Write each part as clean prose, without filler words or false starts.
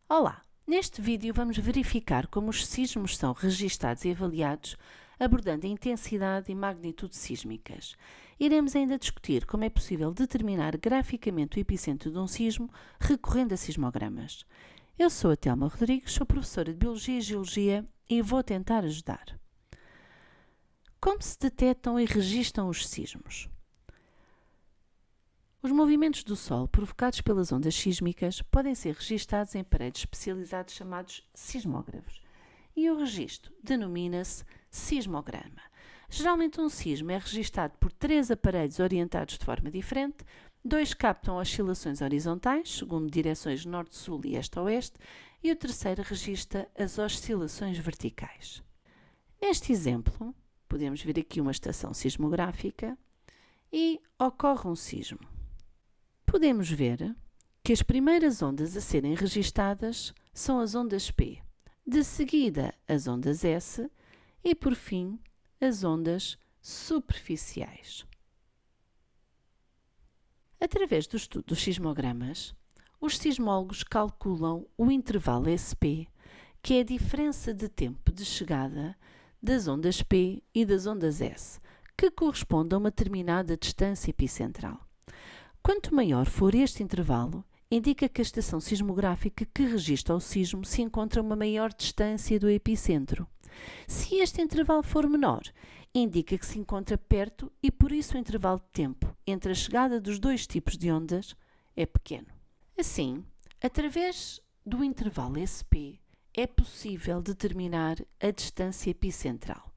Olá! Neste vídeo vamos verificar como os sismos são registados e avaliados, abordando a intensidade e magnitude sísmicas. Iremos ainda discutir como é possível determinar graficamente o epicentro de um sismo recorrendo a sismogramas. Eu sou a Telma Rodrigues, sou professora de Biologia e Geologia e vou tentar ajudar. Como se detectam e registam os sismos? Os movimentos do solo provocados pelas ondas sísmicas podem ser registados em aparelhos especializados chamados sismógrafos e o registro denomina-se sismograma. Geralmente um sismo é registado por 3 aparelhos orientados de forma diferente, 2 captam oscilações horizontais, segundo direções norte-sul e este-oeste, e o terceiro registra as oscilações verticais. Neste exemplo, podemos ver aqui uma estação sismográfica e ocorre um sismo. Podemos ver que as primeiras ondas a serem registadas são as ondas P, de seguida as ondas S e, por fim, as ondas superficiais. Através do estudo dos sismogramas, os sismólogos calculam o intervalo SP, que é a diferença de tempo de chegada das ondas P e das ondas S, que corresponde a uma determinada distância epicentral. Quanto maior for este intervalo, indica que a estação sismográfica que registra o sismo se encontra a uma maior distância do epicentro. Se este intervalo for menor, indica que se encontra perto e por isso o intervalo de tempo entre a chegada dos dois tipos de ondas é pequeno. Assim, através do intervalo SP, é possível determinar a distância epicentral.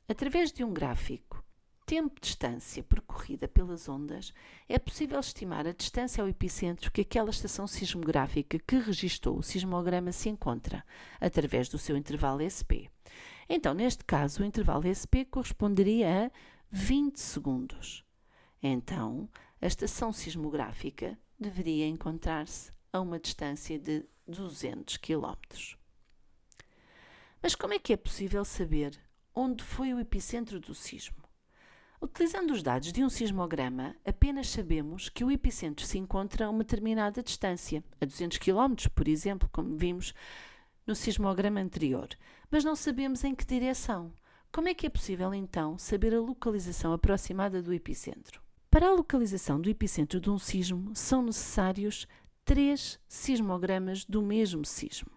Através de um gráfico tempo-distância percorrida pelas ondas, é possível estimar a distância ao epicentro que aquela estação sismográfica que registou o sismograma se encontra, através do seu intervalo SP. Então, neste caso, o intervalo SP corresponderia a 20 segundos. Então, a estação sismográfica deveria encontrar-se a uma distância de 200 km. Mas como é que é possível saber onde foi o epicentro do sismo? Utilizando os dados de um sismograma, apenas sabemos que o epicentro se encontra a uma determinada distância, a 200 km, por exemplo, como vimos no sismograma anterior, mas não sabemos em que direção. Como é que é possível, então, saber a localização aproximada do epicentro? Para a localização do epicentro de um sismo, são necessários 3 sismogramas do mesmo sismo.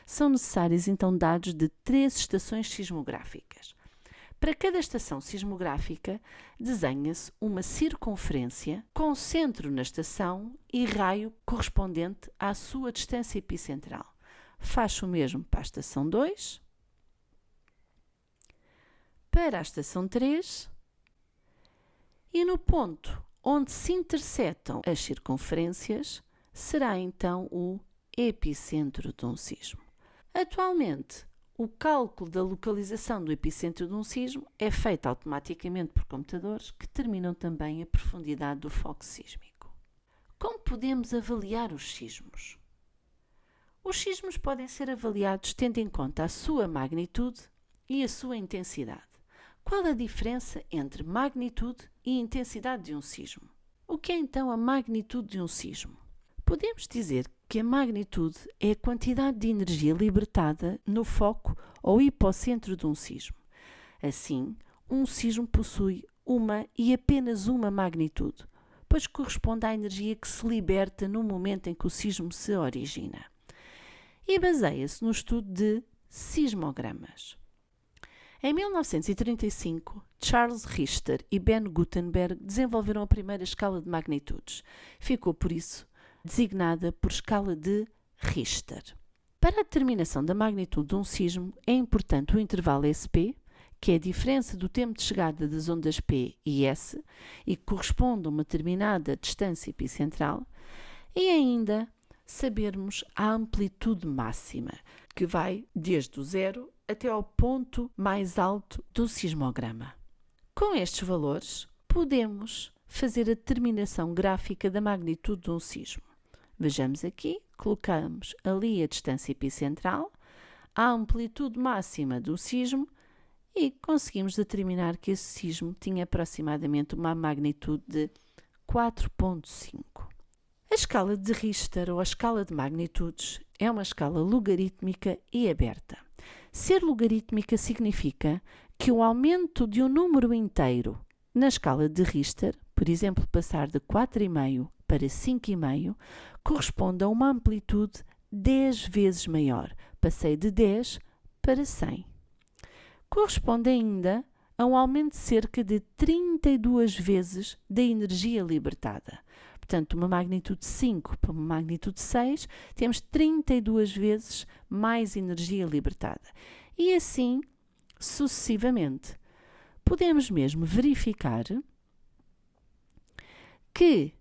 São necessários, então, dados de 3 estações sismográficas. Para cada estação sismográfica, desenha-se uma circunferência com centro na estação e raio correspondente à sua distância epicentral. Faz o mesmo para a estação 2, para a estação 3 e no ponto onde se intersetam as circunferências será então o epicentro de um sismo. Atualmente, o cálculo da localização do epicentro de um sismo é feito automaticamente por computadores que determinam também a profundidade do foco sísmico. Como podemos avaliar os sismos? Os sismos podem ser avaliados tendo em conta a sua magnitude e a sua intensidade. Qual a diferença entre magnitude e intensidade de um sismo? O que é então a magnitude de um sismo? Podemos dizer que a magnitude é a quantidade de energia libertada no foco ou hipocentro de um sismo. Assim, um sismo possui uma e apenas uma magnitude, pois corresponde à energia que se liberta no momento em que o sismo se origina. E baseia-se no estudo de sismogramas. Em 1935, Charles Richter e Ben Gutenberg desenvolveram a primeira escala de magnitudes. Ficou, por isso, designada por escala de Richter. Para a determinação da magnitude de um sismo, é importante o intervalo SP, que é a diferença do tempo de chegada das ondas P e S e que corresponde a uma determinada distância epicentral, e ainda sabermos a amplitude máxima, que vai desde o zero até ao ponto mais alto do sismograma. Com estes valores, podemos fazer a determinação gráfica da magnitude de um sismo. Vejamos aqui, colocamos ali a distância epicentral, a amplitude máxima do sismo e conseguimos determinar que esse sismo tinha aproximadamente uma magnitude de 4,5. A escala de Richter ou a escala de magnitudes é uma escala logarítmica e aberta. Ser logarítmica significa que o aumento de um número inteiro na escala de Richter, por exemplo, passar de 4,5 para 5,5, corresponde a uma amplitude 10 vezes maior. Passei de 10 para 100. Corresponde ainda a um aumento de cerca de 32 vezes da energia libertada. Portanto, uma magnitude 5 para uma magnitude 6, temos 32 vezes mais energia libertada. E assim, sucessivamente. Podemos mesmo verificar que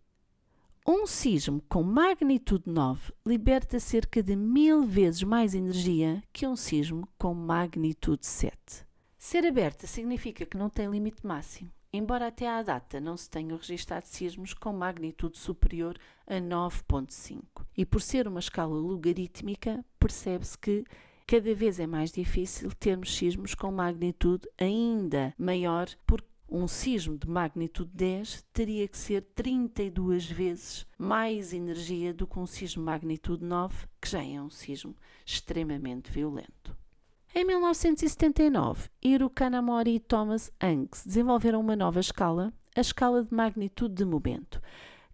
um sismo com magnitude 9 liberta cerca de 1000 vezes mais energia que um sismo com magnitude 7. Ser aberta significa que não tem limite máximo, embora até à data não se tenham registado sismos com magnitude superior a 9,5. E por ser uma escala logarítmica, percebe-se que cada vez é mais difícil termos sismos com magnitude ainda maior, porque um sismo de magnitude 10 teria que ser 32 vezes mais energia do que um sismo de magnitude 9, que já é um sismo extremamente violento. Em 1979, Hiro Kanamori e Thomas Hanks desenvolveram uma nova escala, a escala de magnitude de momento,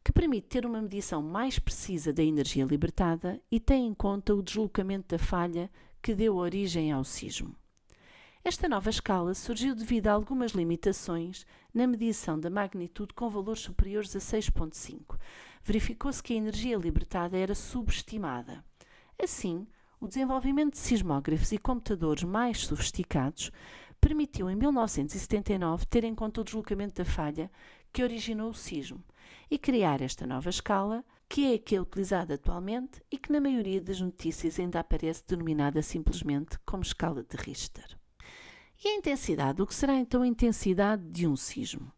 que permite ter uma medição mais precisa da energia libertada e tem em conta o deslocamento da falha que deu origem ao sismo. Esta nova escala surgiu devido a algumas limitações na medição da magnitude com valores superiores a 6,5. Verificou-se que a energia libertada era subestimada. Assim, o desenvolvimento de sismógrafos e computadores mais sofisticados permitiu, em 1979, ter em conta o deslocamento da falha que originou o sismo e criar esta nova escala, que é a que é utilizada atualmente e que na maioria das notícias ainda aparece denominada simplesmente como escala de Richter. E a intensidade? O que será então a intensidade de um sismo?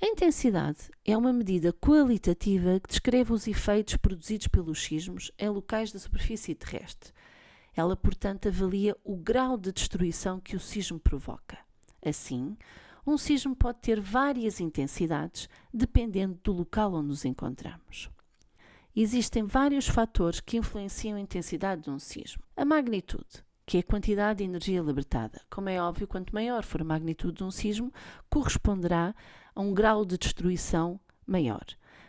A intensidade é uma medida qualitativa que descreve os efeitos produzidos pelos sismos em locais da superfície terrestre. Ela, portanto, avalia o grau de destruição que o sismo provoca. Assim, um sismo pode ter várias intensidades dependendo do local onde nos encontramos. Existem vários fatores que influenciam a intensidade de um sismo. A magnitude, que é a quantidade de energia libertada. Como é óbvio, quanto maior for a magnitude de um sismo, corresponderá a um grau de destruição maior.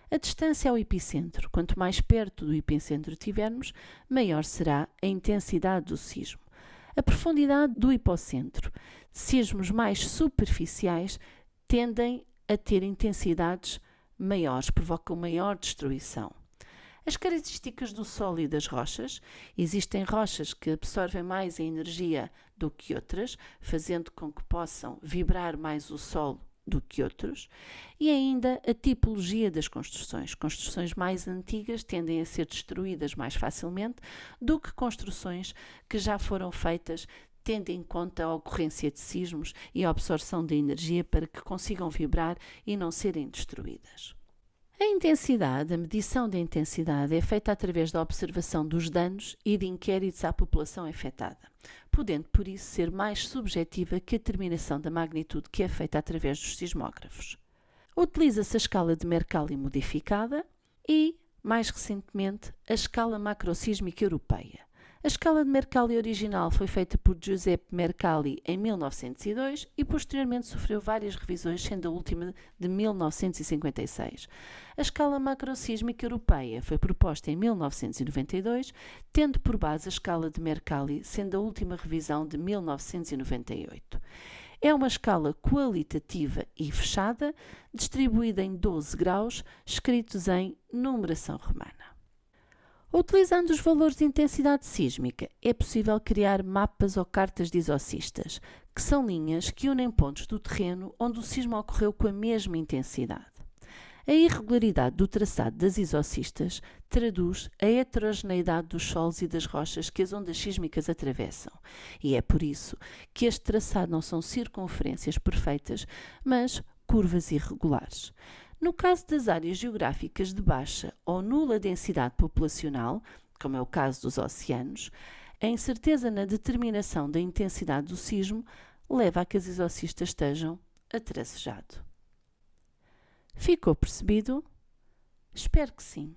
A distância ao epicentro. Quanto mais perto do epicentro tivermos, maior será a intensidade do sismo. A profundidade do hipocentro. Sismos mais superficiais tendem a ter intensidades maiores, provocam maior destruição. As características do solo e das rochas. Existem rochas que absorvem mais a energia do que outras, fazendo com que possam vibrar mais o solo do que outros. E ainda a tipologia das construções. Construções mais antigas tendem a ser destruídas mais facilmente do que construções que já foram feitas tendo em conta a ocorrência de sismos e a absorção da energia para que consigam vibrar e não serem destruídas. A intensidade, a medição da intensidade, é feita através da observação dos danos e de inquéritos à população afetada, podendo por isso ser mais subjetiva que a determinação da magnitude que é feita através dos sismógrafos. Utiliza-se a escala de Mercalli modificada e, mais recentemente, a escala macrosísmica europeia. A escala de Mercalli original foi feita por Giuseppe Mercalli em 1902 e posteriormente sofreu várias revisões, sendo a última de 1956. A escala macrosísmica europeia foi proposta em 1992, tendo por base a escala de Mercalli, sendo a última revisão de 1998. É uma escala qualitativa e fechada, distribuída em 12 graus, escritos em numeração romana. Utilizando os valores de intensidade sísmica, é possível criar mapas ou cartas de isocistas, que são linhas que unem pontos do terreno onde o sismo ocorreu com a mesma intensidade. A irregularidade do traçado das isocistas traduz a heterogeneidade dos solos e das rochas que as ondas sísmicas atravessam, e é por isso que este traçado não são circunferências perfeitas, mas curvas irregulares. No caso das áreas geográficas de baixa ou nula densidade populacional, como é o caso dos oceanos, a incerteza na determinação da intensidade do sismo leva a que as isocistas estejam a tracejado. Ficou percebido? Espero que sim.